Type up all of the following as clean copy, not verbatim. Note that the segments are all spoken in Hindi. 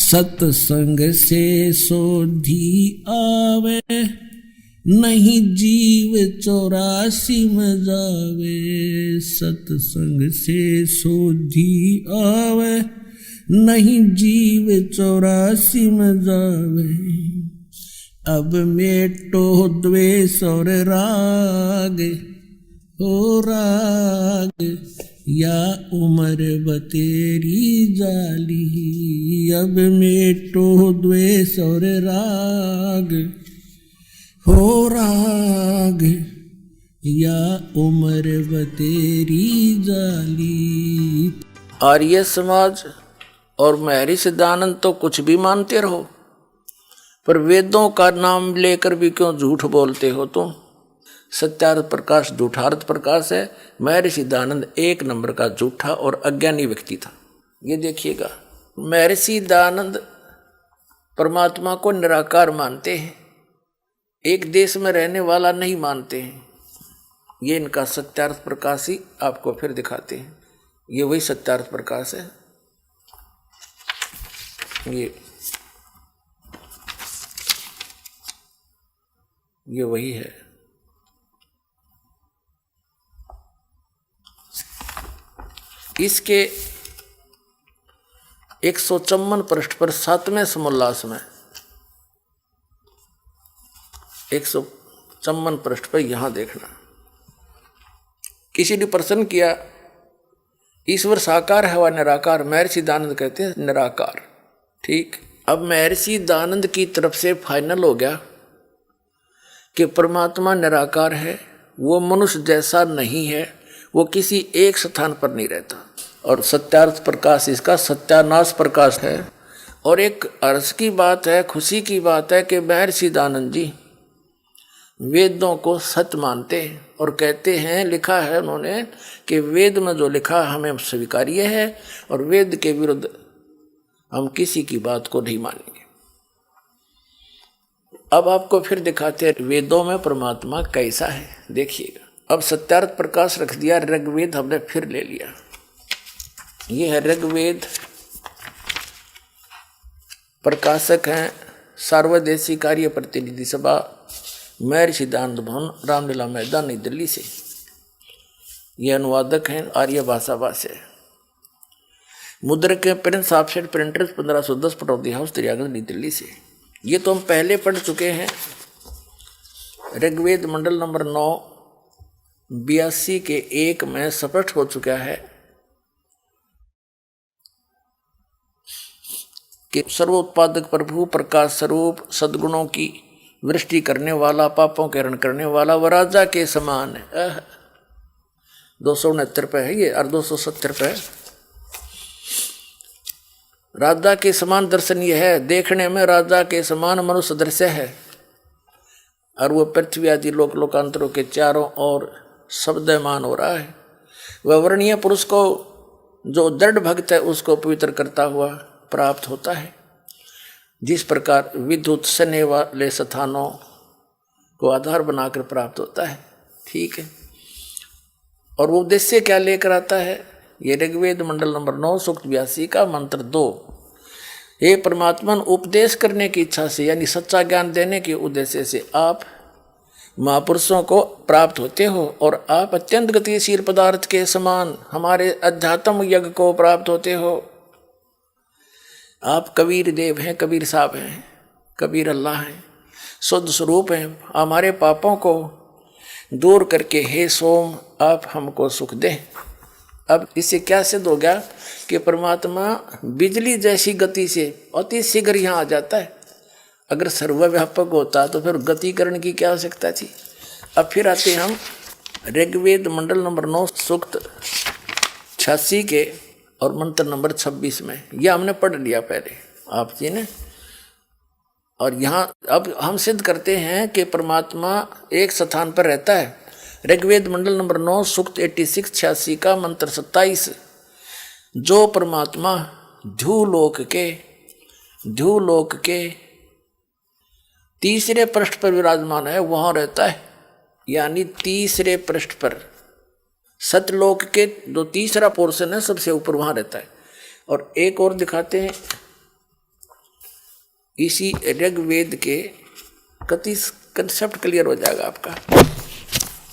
सत्संग से सोधी आवे, नहीं जीव 84 में जावे। सत्संग से सोधी आवे, नहीं जीव 84 में जावे। अब मेटो द्वेष और राग, हो राग या उम्र बतेरी जाली। अब मेटो द्वेष और राग, हो राग या उम्र बतेरी जाली। आर्य समाज और महर्षि सिद्धानंद तो कुछ भी मानते रहो, पर वेदों का नाम लेकर भी क्यों झूठ बोलते हो तुम? सत्यार्थ प्रकाश झूठार्थ प्रकाश है। महर्षि सिद्धानंद 1 नंबर का झूठा और अज्ञानी व्यक्ति था। ये देखिएगा, महर्षि सिद्धानंद परमात्मा को निराकार मानते हैं, एक देश में रहने वाला नहीं मानते हैं। ये इनका सत्यार्थ प्रकाश ही आपको फिर दिखाते हैं। ये वही सत्यार्थ प्रकाश है। ये वही है। इसके 154 पृष्ठ पर 7वें समोल्लास में 154 पृष्ठ पर यहां देखना। किसी ने प्रश्न किया, ईश्वर साकार है व निराकार? महर्षि सिद्धानंद कहते हैं निराकार। ठीक। अब महर्षि सिद्धानंद की तरफ से फाइनल हो गया कि परमात्मा निराकार है, वो मनुष्य जैसा नहीं है, वो किसी एक स्थान पर नहीं रहता। और सत्यार्थ प्रकाश इसका सत्यानाश प्रकाश है। और एक हर्ष की बात है, खुशी की बात है कि महर्षि सिद्धानंद जी वेदों को सत्य मानते हैं और कहते हैं, लिखा है उन्होंने कि वेद में जो लिखा हमें स्वीकार्य है और वेद के विरुद्ध हम किसी की बात को नहीं मानेंगे। अब आपको फिर दिखाते हैं वेदों में परमात्मा कैसा है, देखिएगा। अब सत्यार्थ प्रकाश रख दिया, ऋग्वेद हमने फिर ले लिया। ये है ऋग्वेद, प्रकाशक हैं सार्वदेशी कार्य प्रतिनिधि सभा, महर्षि सिद्धानंद भवन, रामलीला मैदान, नई दिल्ली से। ये अनुवादक हैं आर्य भाषा भाष्य। मुद्रक के Prince offset printers 1510 Pataudi house, Triyaganj, New Delhi से। ये तो हम पहले पढ़ चुके हैं। ऋग्वेद मंडल नंबर 9 82 के 1 में स्पष्ट हो चुका है कि सर्वोत्पादक प्रभु, प्रकाश स्वरूप, सद्गुणों की वृष्टि करने वाला, पापों के हरण करने वाला, व राजा के समान है। 269 पे है ये और 270 पे। राजा के समान दर्शन ये है, देखने में राजा के समान मनुष्य दृश्य है, और वो पृथ्वी आदि लोक लोकांतरों के चारों ओर शब्दमान हो रहा है। वह वर्णीय पुरुष को जो दृढ़ भक्त है उसको पवित्र करता हुआ प्राप्त होता है, जिस प्रकार विद्युत सने वाले स्थानों को आधार बनाकर प्राप्त होता है। ठीक है। और वो उद्देश्य क्या लेकर आता है? ये ऋग्वेद मंडल नंबर 9 सूक्त 82 का मंत्र 2। ये परमात्मा उपदेश करने की इच्छा से, यानी सच्चा ज्ञान देने के उद्देश्य से आप महापुरुषों को प्राप्त होते हो, और आप अत्यंत गतिशील पदार्थ के समान हमारे अध्यात्म यज्ञ को प्राप्त होते हो। आप कबीर देव हैं, कबीर साहब हैं, कबीर अल्लाह हैं, शुद्ध स्वरूप हैं। हमारे पापों को दूर करके हे सोम आप हमको सुख दें। अब इससे क्या सिद्ध हो गया कि परमात्मा बिजली जैसी गति से अति शीघ्र यहाँ आ जाता है। अगर सर्वव्यापक होता तो फिर गतिकरण की क्या आवश्यकता थी। अब फिर आते हम ऋग्वेद मंडल नंबर 9 सूक्त 86 के और मंत्र नंबर 26 में। यह हमने पढ़ लिया पहले आप जी ने। और यहाँ अब हम सिद्ध करते हैं कि परमात्मा एक स्थान पर रहता है। ऋग्वेद मंडल नंबर 9 सूक्त 86 86 का मंत्र 27। जो परमात्मा ध्युलोक के तीसरे पृष्ठ पर विराजमान है वहाँ रहता है, यानी तीसरे पृष्ठ पर सतलोक के जो तीसरा पोर्शन है सबसे ऊपर वहाँ रहता है। और एक और दिखाते हैं इसी ऋग्वेद के कति कंसेप्ट क्लियर हो जाएगा आपका।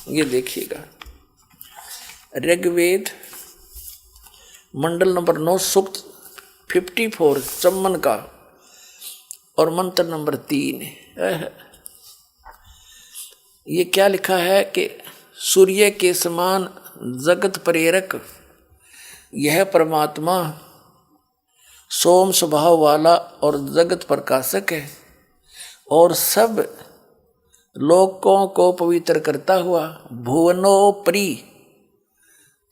ये देखिएगा, ऋग्वेद मंडल नंबर 9 सूक्त 54 चम्मन का और मंत्र नंबर 3। ये क्या लिखा है कि सूर्य के समान जगत प्रेरक यह परमात्मा सोम स्वभाव वाला और जगत प्रकाशक है और सब लोकों को पवित्र करता हुआ भुवनोपरि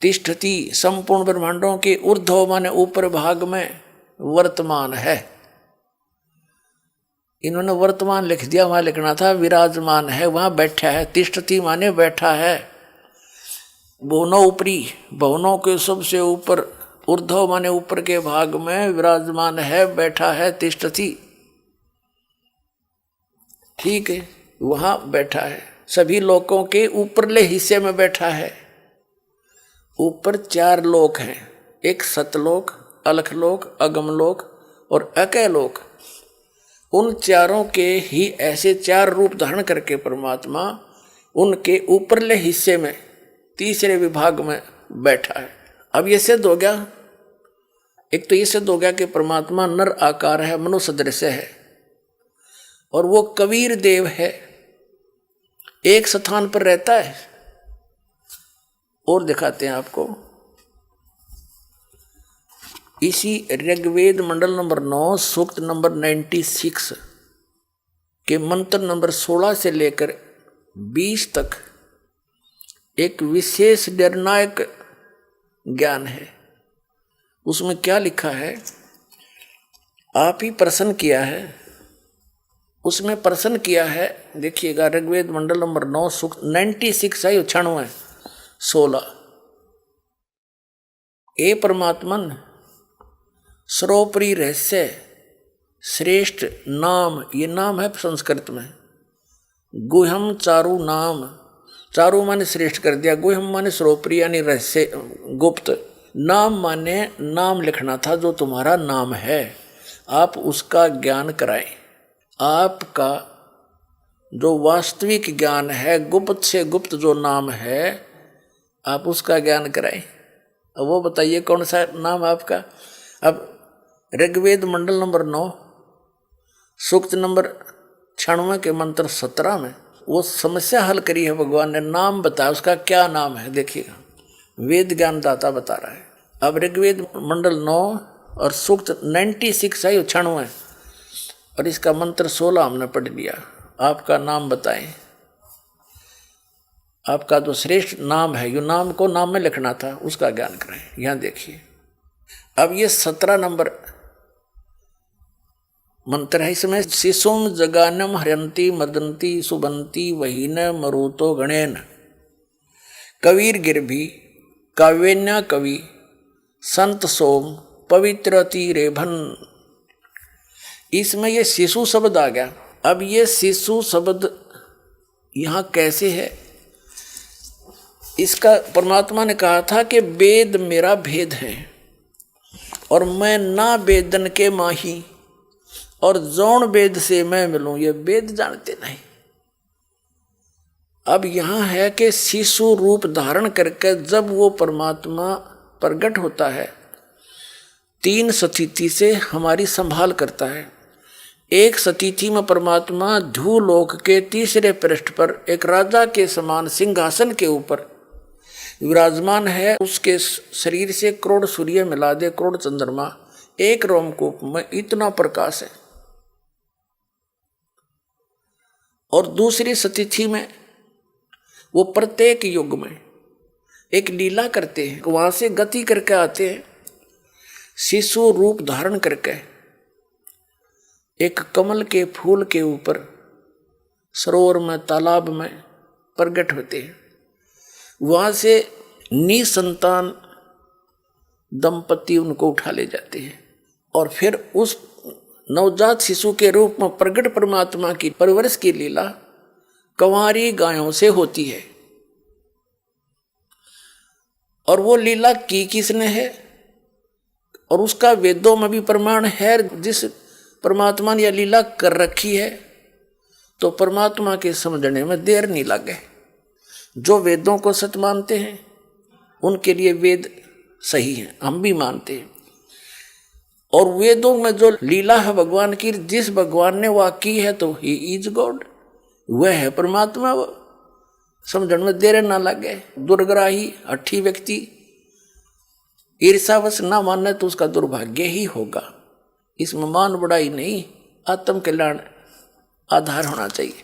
तिष्ठति संपूर्ण ब्रह्मांडों के ऊर्ध्व माने ऊपर भाग में वर्तमान है। इन्होंने वर्तमान लिख दिया, वहां लिखना था विराजमान है, वहां बैठा है। तिष्ठति माने बैठा है। भुवनों ऊपरी, भवनों के सबसे ऊपर, ऊर्ध्व माने ऊपर के भाग में विराजमान है, बैठा है, तिष्ठति। ठीक है, वहां बैठा है, सभी लोकों के ऊपरले हिस्से में बैठा है। ऊपर 4 लोक हैं, एक सतलोक, अलखलोक, अगमलोक और अकैलोक। उन चारों के ही ऐसे 4 रूप धारण करके परमात्मा उनके ऊपरले हिस्से में तीसरे विभाग में बैठा है। अब ये सिद्ध हो गया, एक तो ये सिद्ध हो गया कि परमात्मा नर आकार है, मनुष्य सदृश है और वो कबीर देव है, एक स्थान पर रहता है। और दिखाते हैं आपको, इसी ऋग्वेद मंडल नंबर 9 सूक्त नंबर 96 के मंत्र नंबर 16 से लेकर 20 तक एक विशेष निर्णायक ज्ञान है। उसमें क्या लिखा है, आप ही प्रश्न किया है, उसमें प्रश्न किया है। देखिएगा, ऋग्वेद मंडल नंबर 9 सूक्त 96 है, 96 16। ए परमात्मन सर्वोपरि रहस्य श्रेष्ठ नाम, ये नाम है संस्कृत में। गुह्यम चारु नाम, चारु माने श्रेष्ठ कर दिया, गुह्यम माने सर्वोपरि यानी रहस्य गुप्त, नाम माने नाम लिखना था जो तुम्हारा नाम है, आप उसका ज्ञान कराएं। आपका जो वास्तविक ज्ञान है, गुप्त से गुप्त जो नाम है, आप उसका ज्ञान कराएं। अब वो बताइए कौन सा नाम आपका। अब ऋग्वेद मंडल नंबर 9 सूक्त नंबर 96 के मंत्र 17 में वो समस्या हल करी है, भगवान ने नाम बताया, उसका क्या नाम है। देखिएगा, वेद ज्ञानदाता बता रहा है। अब ऋग्वेद मंडल 9 और सूक्त 96 है, 96 और इसका मंत्र 16 हमने पढ़ लिया। आपका नाम बताएं, आपका जो श्रेष्ठ नाम है, यो नाम को नाम में लिखना था, उसका ज्ञान करें। यहां देखिए, अब ये 17 नंबर मंत्र है। इसमें शिशुम जगानम हरंती मदंती सुबंती वहीन मरुतो गणेन कबीर गिरभी काव्यन्या कवि संत सोम पवित्रति रेभन। इसमें ये शिशु शब्द आ गया। अब ये शिशु शब्द यहाँ कैसे है, इसका परमात्मा ने कहा था कि वेद मेरा भेद है और मैं ना वेदन के माही और जौन वेद से मैं मिलूं, ये वेद जानते नहीं। अब यहां है कि शिशु रूप धारण करके जब वो परमात्मा प्रकट होता है, 3 स्थिति से हमारी संभाल करता है। एक स्थिति में परमात्मा ध्रुवलोक के तीसरे पृष्ठ पर एक राजा के समान सिंहासन के ऊपर विराजमान है। उसके शरीर से करोड़ सूर्य मिला दे, करोड़ चंद्रमा, एक रोमकूप में इतना प्रकाश है। और दूसरी स्थिति में वो प्रत्येक युग में एक लीला करते हैं, वहां से गति करके आते हैं, शिशु रूप धारण करके एक कमल के फूल के ऊपर सरोवर में, तालाब में प्रकट होते हैं। वहां से निसंतान दंपति उनको उठा ले जाते हैं और फिर उस नवजात शिशु के रूप में प्रकट परमात्मा की परवरिश की लीला कंवारी गायों से होती है। और वो लीला की किसने है, और उसका वेदों में भी प्रमाण है। जिस परमात्मा ने यह लीला कर रखी है तो परमात्मा के समझने में देर नहीं लगे। जो वेदों को सत्य मानते हैं उनके लिए वेद सही है, हम भी मानते हैं। और वेदों में जो लीला है भगवान की, जिस भगवान ने वह की है तो ही इज गॉड, वह है परमात्मा। वो समझने में देर ना लगे। दुर्ग्राही हठी व्यक्ति ईर्षावश ना माने तो उसका दुर्भाग्य ही होगा। इसमें मान बढ़ाई नहीं, आत्म कल्याण आधार होना चाहिए।